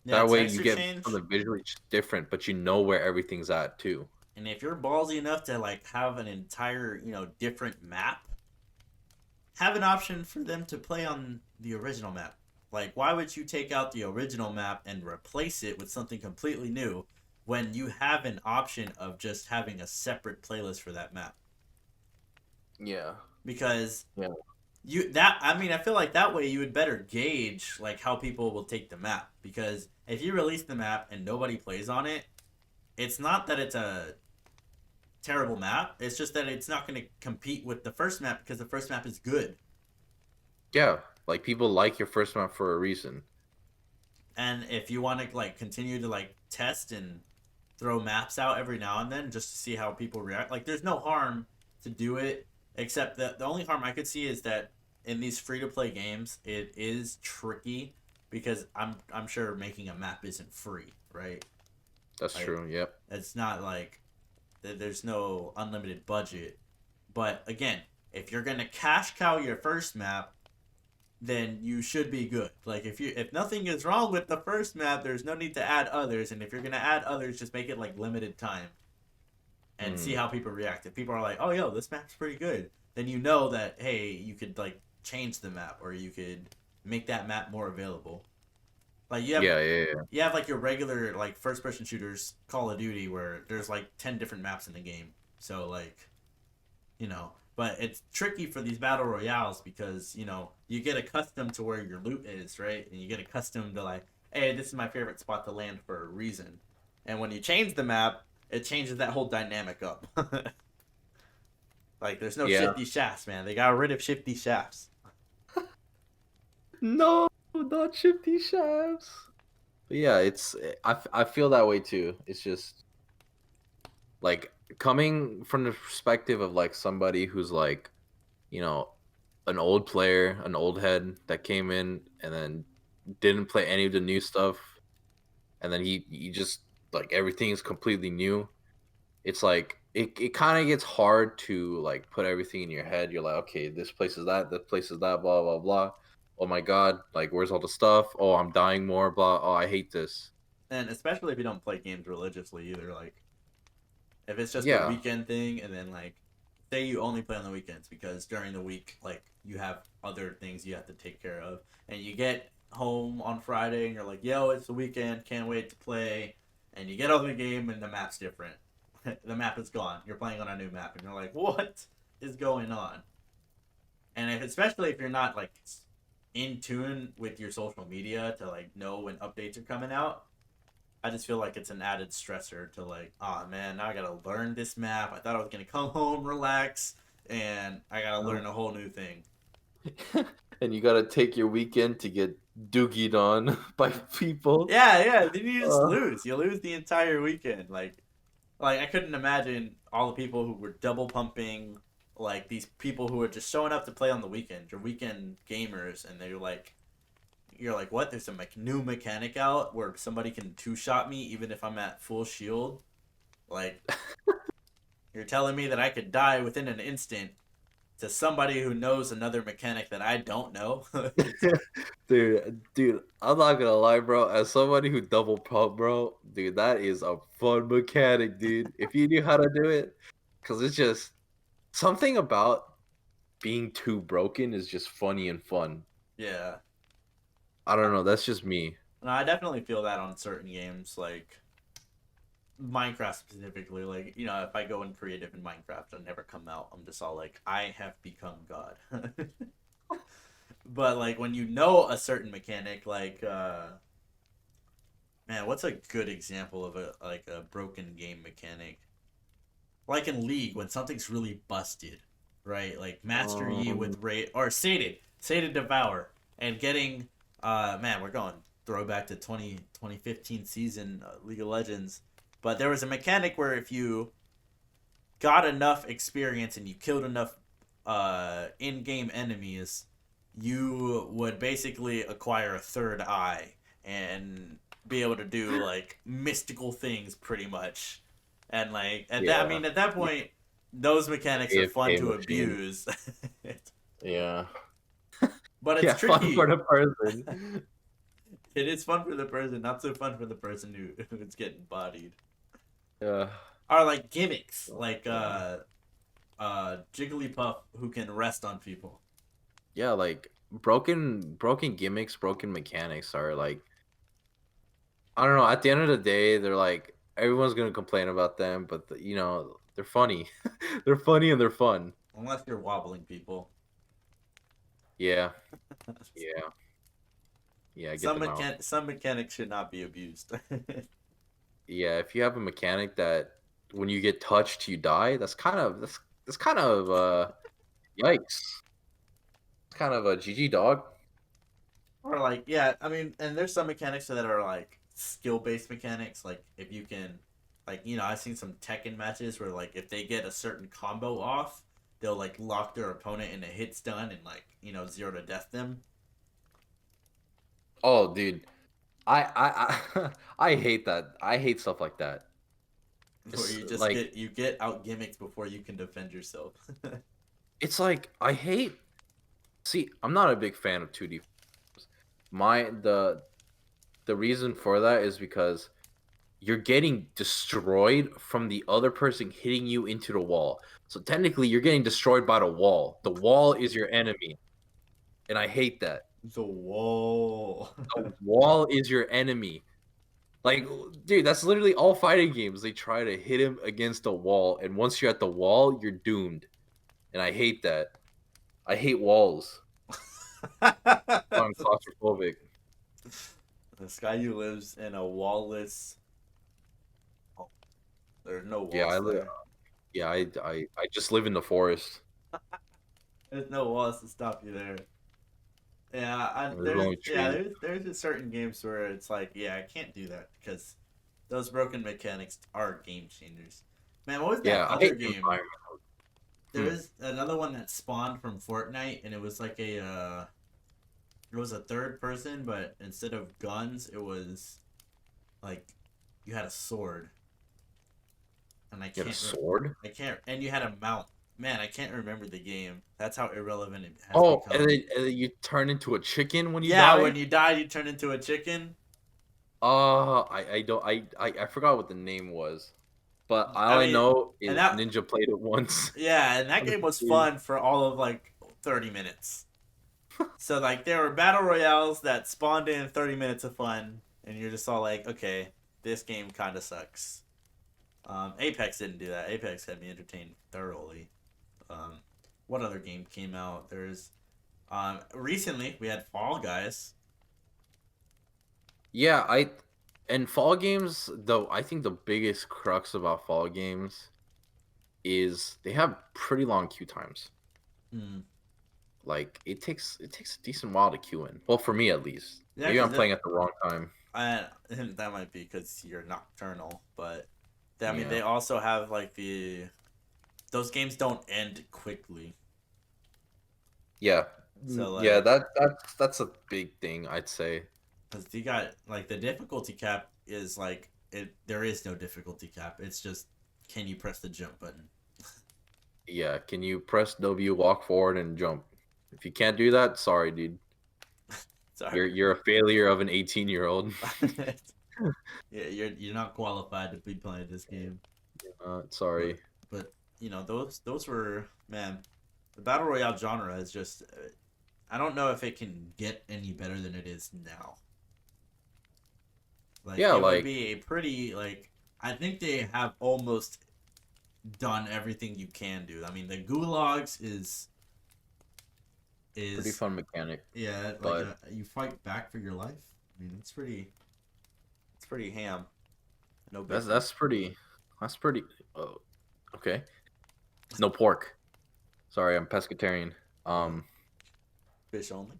yeah. That way you Texture get change. something visually different, but you know where everything's at too. And if you're ballsy enough to like have an entire different map, have an option for them to play on the original map. Like, why would you take out the original map and replace it with something completely new when you have an option of just having a separate playlist for that map? Yeah. Because Yeah. I mean, I feel like that way you would better gauge like how people will take the map. Because if you release the map and nobody plays on it, it's not that it's a terrible map. It's just that it's not going to compete with the first map because the first map is good. Yeah. Like people like your first map for a reason. And if you want to like continue to like test and throw maps out every now and then just to see how people react, like there's no harm to do it. Except that the only harm I could see is that in these free to play games, it is tricky because I'm sure making a map isn't free, right? That's Like true. Yep. it's not like there's no unlimited budget. But again, if you're gonna cash cow your first map, then you should be good. Like if nothing is wrong with the first map, there's no need to add others. And if you're gonna add others, just make it like limited time and see Mm. how people react. If people are like, "Oh, yo, this map's pretty good," then you know that hey, you could like change the map or you could make that map more available. Like Yeah, yeah, yeah. you have like your regular like first person shooters, Call of Duty, where there's like 10 different maps in the game. So like but it's tricky for these battle royales because you get accustomed to where your loot is, right? And you get accustomed to like, hey, this is my favorite spot to land for a reason. And when you change the map, it changes that whole dynamic up. Like there's no Yeah. shifty shafts, man. They got rid of shifty shafts. No, not shifty shafts. But yeah, it's I feel that way too. It's just like coming from the perspective of like somebody who's like, you know, an old player, an old head that came in and then didn't play any of the new stuff, and then he just like everything is completely new. It's like it kind of gets hard to like put everything in your head. You're like, okay, this place is that, this place is that, blah blah blah. Oh my god, like where's all the stuff? Oh, I'm dying more, blah. Oh, I hate this. And especially if you don't play games religiously either. Like if it's just a Yeah, weekend thing and then like say you only play on the weekends because during the week like you have other things you have to take care of and you get home on Friday and you're like, yo, it's the weekend, can't wait to play, and you get on the game and the map's different. The map is gone, you're playing on a new map and you're like, what is going on? And especially if you're not like in tune with your social media to like know when updates are coming out, I just feel like it's an added stressor to like, oh man, now I gotta learn this map. I thought I was gonna come home, relax, and I gotta learn a whole new thing. and you gotta take your weekend to get doogied on by people. Yeah, yeah. Then you just Uh, lose. You lose the entire weekend. Like I couldn't imagine all the people who were double pumping like these people who are just showing up to play on the weekend, your weekend gamers, and they're like, you're like, what? There's a new mechanic out where somebody can two shot me even if I'm at full shield. Like, you're telling me that I could die within an instant to somebody who knows another mechanic that I don't know. Dude, I'm not gonna lie, bro. As somebody who double pump, bro, dude, that is a fun mechanic, dude. If you knew how to do it, because it's just something about being too broken is just funny and fun. Yeah. I don't know. That's just me. No, I definitely feel that on certain games, like Minecraft specifically. Like, if I go in creative in Minecraft, I'll never come out. I'm just all like, I have become God. But like when you know a certain mechanic, like man, what's a good example of a broken game mechanic? Like in League, when something's really busted, right? Like Master Yi Um, with Ray or Sated Devour, and getting man, we're going throwback to 2015 season League of Legends. But there was a mechanic where if you got enough experience and you killed enough in-game enemies, you would basically acquire a third eye and be able to do like mystical things pretty much. And like at that, I yeah, mean, at that yeah, point, those mechanics are fun AFK to machine. abuse, Yeah, but it's yeah, fun for tricky. the person. It is fun for the person, not so fun for the person who's getting bodied. Yeah, Or like gimmicks, oh, like yeah, Jigglypuff who can rest on people. yeah. Like broken gimmicks, broken mechanics are like I don't know. At the end of the day, they're like everyone's gonna complain about them, but they're funny. They're funny and they're fun. Unless you're wobbling people. Yeah, yeah, yeah. Get them out. Some mechanics should not be abused. Yeah, if you have a mechanic that when you get touched you die, that's kind of yikes. It's kind of a GG dog. Or like, yeah, I mean, and there's some mechanics that are like skill based mechanics. Like if you can, like I've seen some Tekken matches where like if they get a certain combo off, they'll like lock their opponent in a hit stun and like zero to death them. Oh, dude, I I hate that. I hate stuff like that. Where It's you just like get out gimmicks before you can defend yourself. I hate. See, I'm not a big fan of 2D. My the reason for that is because you're getting destroyed from the other person hitting you into the wall. So technically, you're getting destroyed by the wall. The wall is your enemy, and I hate that. The wall. The wall is your enemy. Like, dude, that's literally all fighting games. They try to hit him against a wall, and once you're at the wall, you're doomed. And I hate that. I hate walls. I'm claustrophobic. This guy who lives in a wallless. Oh, there's no Yeah, walls there. yeah, I just live in the forest. There's no walls to stop you there. Yeah, There's only trees. there's just certain games where it's like, yeah, I can't do that because those broken mechanics are game changers. Man, what was that Yeah, I other hate the game? environment. There Hmm. was another one that spawned from Fortnite, and it was like it was a third person, but instead of guns, it was like you had a sword, and You had a sword. and you had a mount. Man, I can't remember the game. That's how irrelevant it has Oh, become. and then you turn into a chicken when you Yeah, die. when you die, you turn into a chicken. I don't I forgot what the name was, but all I I mean, know and is that Ninja played it once. yeah, and that On the game was computer. fun for all of like 30 minutes. So like there were battle royales that spawned in 30 minutes of fun, and you're just all like, okay, this game kind of sucks. Apex didn't do that. Apex had me entertained thoroughly. Um, what other game came out? There's recently we had Fall Guys. Yeah, I and Fall Games though I think the biggest crux about Fall Games is they have pretty long queue times. Hmm. Like it takes a decent while to queue in. Well, for me at least. Yeah, Maybe because I'm playing at the wrong time. that might be because you're nocturnal, but I mean Yeah. they also have like the those games don't end quickly. Yeah. So Yeah, like, that's a big thing, I'd say. because you got like the difficulty cap is like it. There is no difficulty cap. It's just can you press the jump button? Yeah, can you press W, walk forward, and jump? If you can't do that, sorry, dude. Sorry, You're a failure of an 18-year-old. yeah, you're not qualified to be playing this game. But Sorry. but those were, man, the battle royale genre is just I don't know if it can get any better than it is now. Like Yeah, it would like be a pretty like I think they have almost done everything you can do. I mean, the gulags pretty is fun mechanic, yeah, like but you fight back for your life. I mean, it's pretty ham. No that's bacon. that's pretty that's pretty oh, okay. No pork. Sorry, I'm pescatarian. Uh, Um fish only.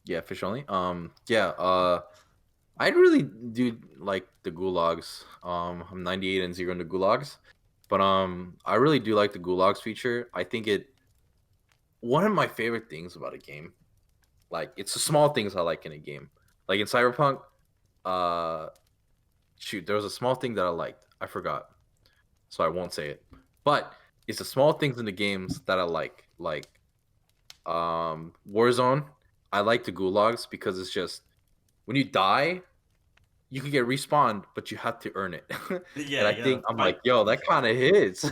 yeah, fish only. Yeah, I'd really do like the gulags. I'm 98 and 0 into gulags. But I really do like the gulags feature. I think it one of my favorite things about a game. Like it's the small things I like in a game. Like in Cyberpunk, uh shoot, there was a small thing that I liked. I forgot. So I won't say it. But it's the small things in the games that I like. Like Warzone, I like the gulags because it's just when you die, you can get respawned, but you have to earn it. Yeah, And I you gotta think I'm like, fight. yo, that kind of hits.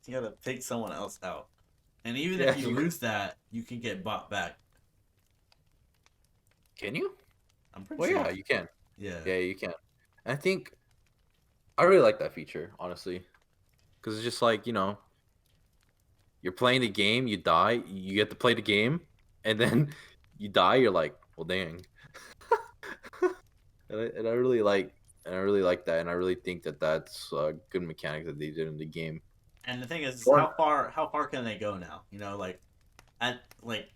You gotta pick someone else out. And even if Yeah, you you lose that, you can get bought back. can you? I'm pretty Well, sure you yeah, can. you can. Yeah. Yeah, you can. And I think I really like that feature, honestly, because it's just like you're playing the game, you die, you get to play the game, and then you die. You're like, well, dang. And I really like that, and I really think that that's a good mechanic that they did in the game. And the thing is, For how far can they go now? Like like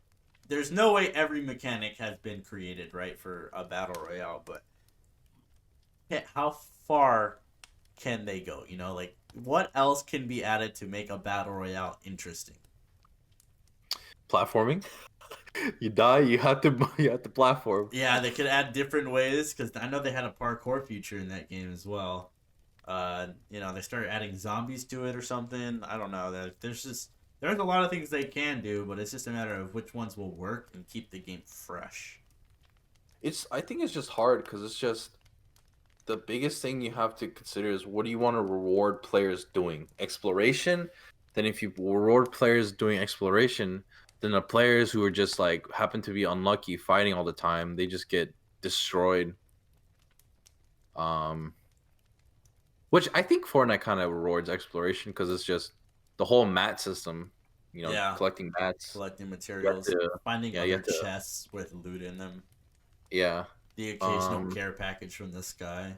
there's no way every mechanic has been created, right, for a battle royale, but how far can they go? Like what else can be added to make a battle royale interesting? platforming, you die, you have to you have to platform. Yeah, they could add different ways because I know they had a parkour feature in that game as well. They started adding zombies to it or something. I don't know. There's a lot of things they can do, but it's just a matter of which ones will work and keep the game fresh. It's I think it's just hard because it's just the biggest thing you have to consider is what do you want to reward players doing? Exploration? Then if you reward players doing exploration, then the players who are just like happen to be unlucky fighting all the time, they just get destroyed. Um which I think Fortnite kind of rewards exploration because it's just the whole mat system, Yeah, collecting mats. collecting You have materials, to finding yeah, you other have to chests with loot in them, yeah. the occasional Um care package from the sky.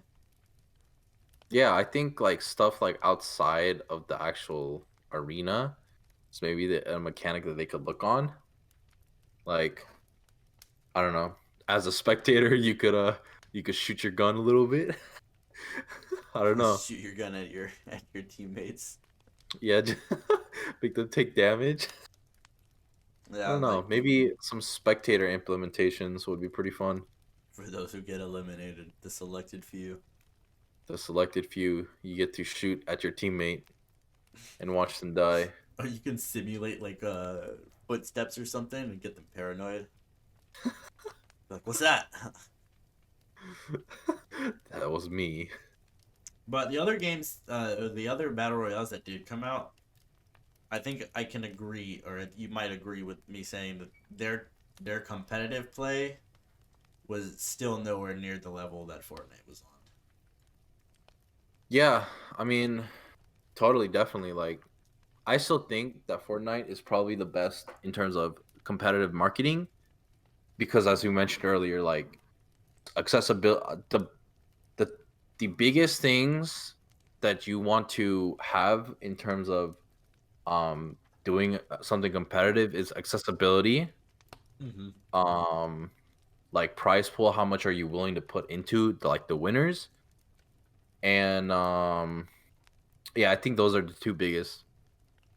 yeah, I think like stuff like outside of the actual arena is maybe a mechanic that they could look on. Like, I don't know. As a spectator, you could shoot your gun a little bit. I don't know. Shoot your gun at your teammates. Yeah, make them take damage. I Yeah, don't know. like Maybe some spectator implementations would be pretty fun. for those who get eliminated, the selected few. The selected few, you get to shoot at your teammate and watch them die. Or you can simulate like footsteps or something and get them paranoid. Like, what's that? That was me. But the other games, the other battle royales that did come out, I think I can agree, or you might agree with me saying that their competitive play was still nowhere near the level that Fortnite was on. Yeah, I mean, totally, definitely. Like, I still think that Fortnite is probably the best in terms of competitive marketing because, as we mentioned earlier, like accessibility, the the biggest things that you want to have in terms of doing something competitive is accessibility, Mm-hmm. um like prize pool, how much are you willing to put into like the winners, and yeah, I think those are the two biggest.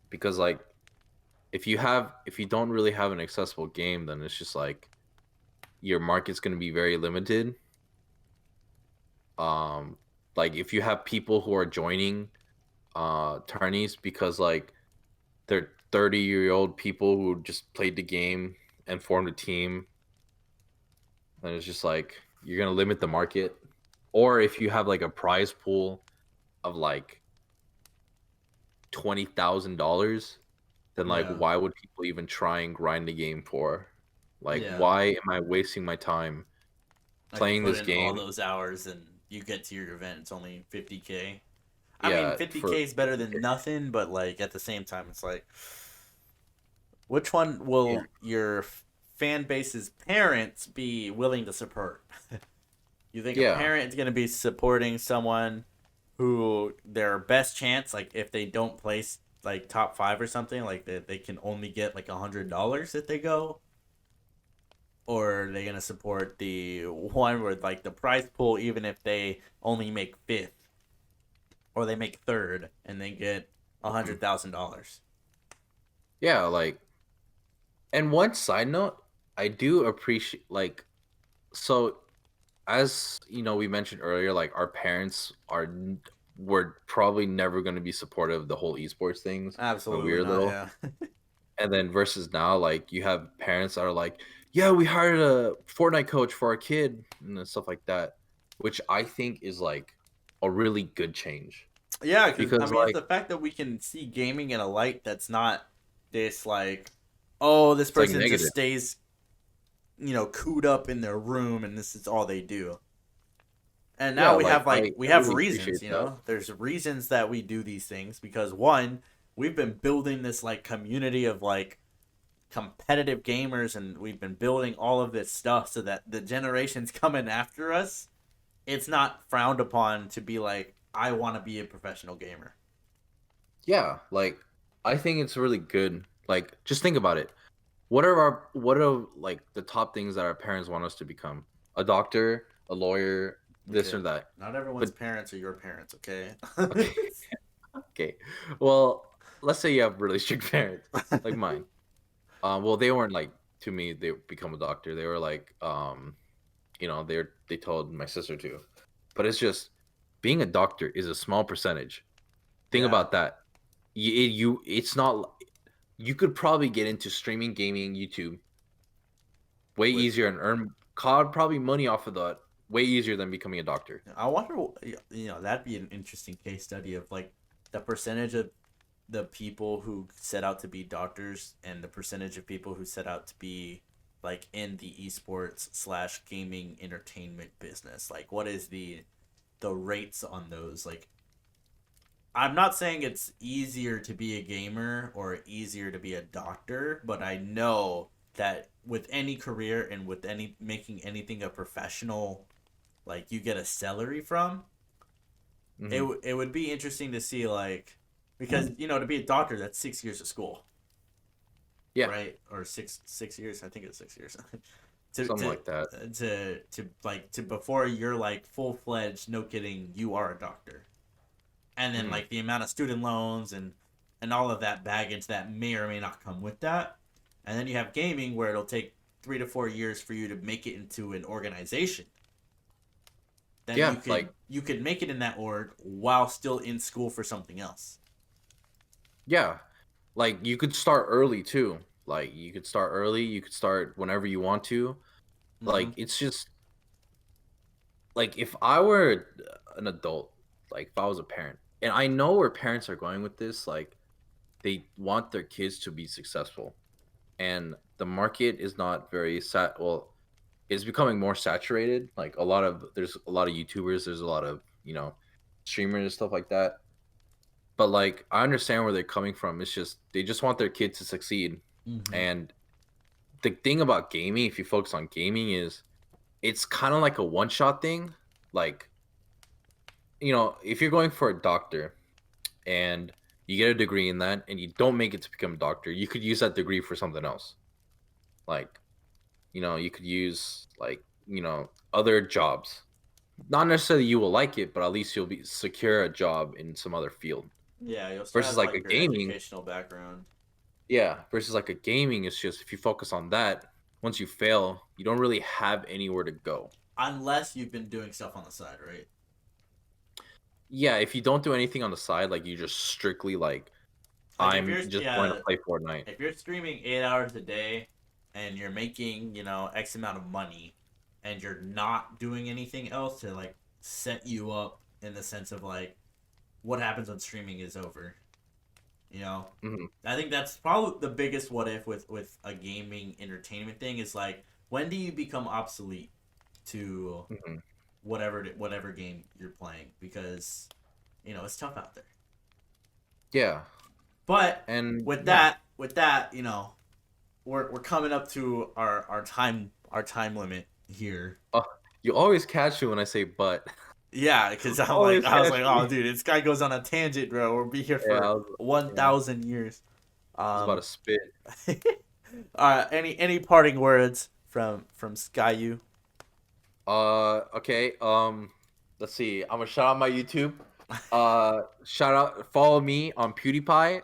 because like if you don't really have an accessible game, then it's just like your market's going to be very limited. Um, like if you have people who are joining tourneys because like they're 30-year-old people who just played the game and formed a team, then it's just like you're going to limit the market. Or if you have like a prize pool of like $20,000, then like Yeah. why would people even try and grind the game for? Like Yeah. why am I wasting my time Like you playing put this in all game? those hours and you get to your event, it's only 50K. I mean, Yeah, 50K for is better than nothing, but like at the same time, it's like, which one yeah, will your fan base's parents be willing to support? You think a yeah, parent is going to be supporting someone who their best chance, like if they don't place like top five or something, like they can only get like $100 if they go, or are they going to support the one with like the prize pool, even if they only make fifth or they make third and they get a mhm. $100,000? Yeah, like and one side note, I do appreciate like so as you know we mentioned earlier like our parents were probably never going to be supportive of the whole esports things when we Absolutely were not. little. Yeah. And then versus now, like you have parents that are like, "Yeah, we hired a Fortnite coach for our kid," and then stuff like that, which I think is like a really good change Yeah, because I because mean, it's like the fact that we can see gaming in a light that's not this like, oh, this it's like person just negative. stays, cooped up in their room and this is all they do. And now Yeah, we like have I, like we I have really reasons, appreciate that. There's reasons that we do these things because one, we've been building this like community of like competitive gamers and we've been building all of this stuff so that the generations coming after us, it's not frowned upon to be like, I want to be a professional gamer. Yeah, like I think it's really good. Like just think about it. What are like the top things that our parents want us to become? A doctor, a lawyer, this Okay. or that. Not everyone's But parents are your parents, okay? okay, okay. Well, let's say you have really strict parents, like mine. Well, they weren't like to me. They become a doctor. They were like, they told my sister to, but it's just being a doctor is a small percentage. Think Yeah. about that. It's not. You could probably get into streaming, gaming, YouTube way With easier and earn COD probably money off of that way easier than becoming a doctor. I wonder, that'd be an interesting case study of like the percentage of the people who set out to be doctors and the percentage of people who set out to be like in the esports slash gaming entertainment business. Like, what is the rates on those? Like, I'm not saying it's easier to be a gamer or easier to be a doctor, but I know that with any career and with any making anything a professional, like you get a salary from, Hmm. it would be interesting to see like, because to be a doctor that's 6 years of school, Yeah, right? Or six years, I think it's 6 years. to something to like that. to before you're like full fledged, no kidding, you are a doctor. And then Hmm. like the amount of student loans and all of that baggage that may or may not come with that. And then you have gaming where it'll take 3 to 4 years for you to make it into an organization. Then you Yeah, could like you could make it in that org while still in school for something else. yeah, like you could start early too. Like you could start early. You could start whenever you want to. Mm-hmm. Like it's just like if I were an adult, like if I was a parent, and I know where parents are going with this, like they want their kids to be successful, and the market is not very sat. Well, it's becoming more saturated. Like there's a lot of YouTubers, there's a lot of streamers and stuff like that. But like I understand where they're coming from. It's just they just want their kid to succeed, Mm-hmm. and the thing about gaming, if you focus on gaming, is it's kind of like a one shot thing. Like if you're going for a doctor and you get a degree in that and you don't make it to become a doctor, you could use that degree for something else. Like, you could use like, other jobs. Not necessarily you will like it, but at least you'll be secure a job in some other field. Yeah, you'll still versus have like a like your gaming. educational background. Yeah, versus like a gaming is just if you focus on that, once you fail, you don't really have anywhere to go. Unless you've been doing stuff on the side, right? Yeah, if you don't do anything on the side, like you just strictly like Like if you're I'm just going to yeah, play Fortnite. if you're streaming 8 hours a day and you're making, X amount of money and you're not doing anything else to like set you up in the sense of like what happens when streaming is over, you know? Hmm. I think that's probably the biggest what if with a gaming entertainment thing is like when do you become obsolete to Hmm. whatever game you're playing because it's tough out there. Yeah, But and with yeah, that, we're coming up to our time limit here. uh, you always catch me when I say but. Yeah, because Always I was catch like, oh, me. dude, this guy goes on a tangent, bro. We'll be here Yeah, for one yeah, I thousand years. was about Um, to spit. any parting words from Skyu? Okay. Let's see. I'm gonna shout out my YouTube. Shout out. Follow me on PewDiePie.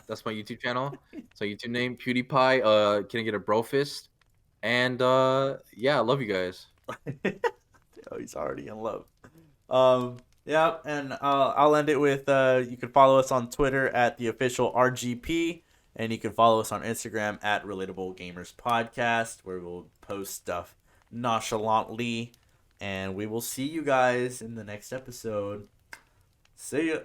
That's my YouTube channel. So YouTube name PewDiePie. Can I get a bro fist? And yeah, I love you guys. Oh, he's already in love. Yeah, and I'll end it with you can follow us on Twitter at the official RGP, and you can follow us on Instagram at Relatable Gamers Podcast, where we'll post stuff nonchalantly, and we will see you guys in the next episode. See ya.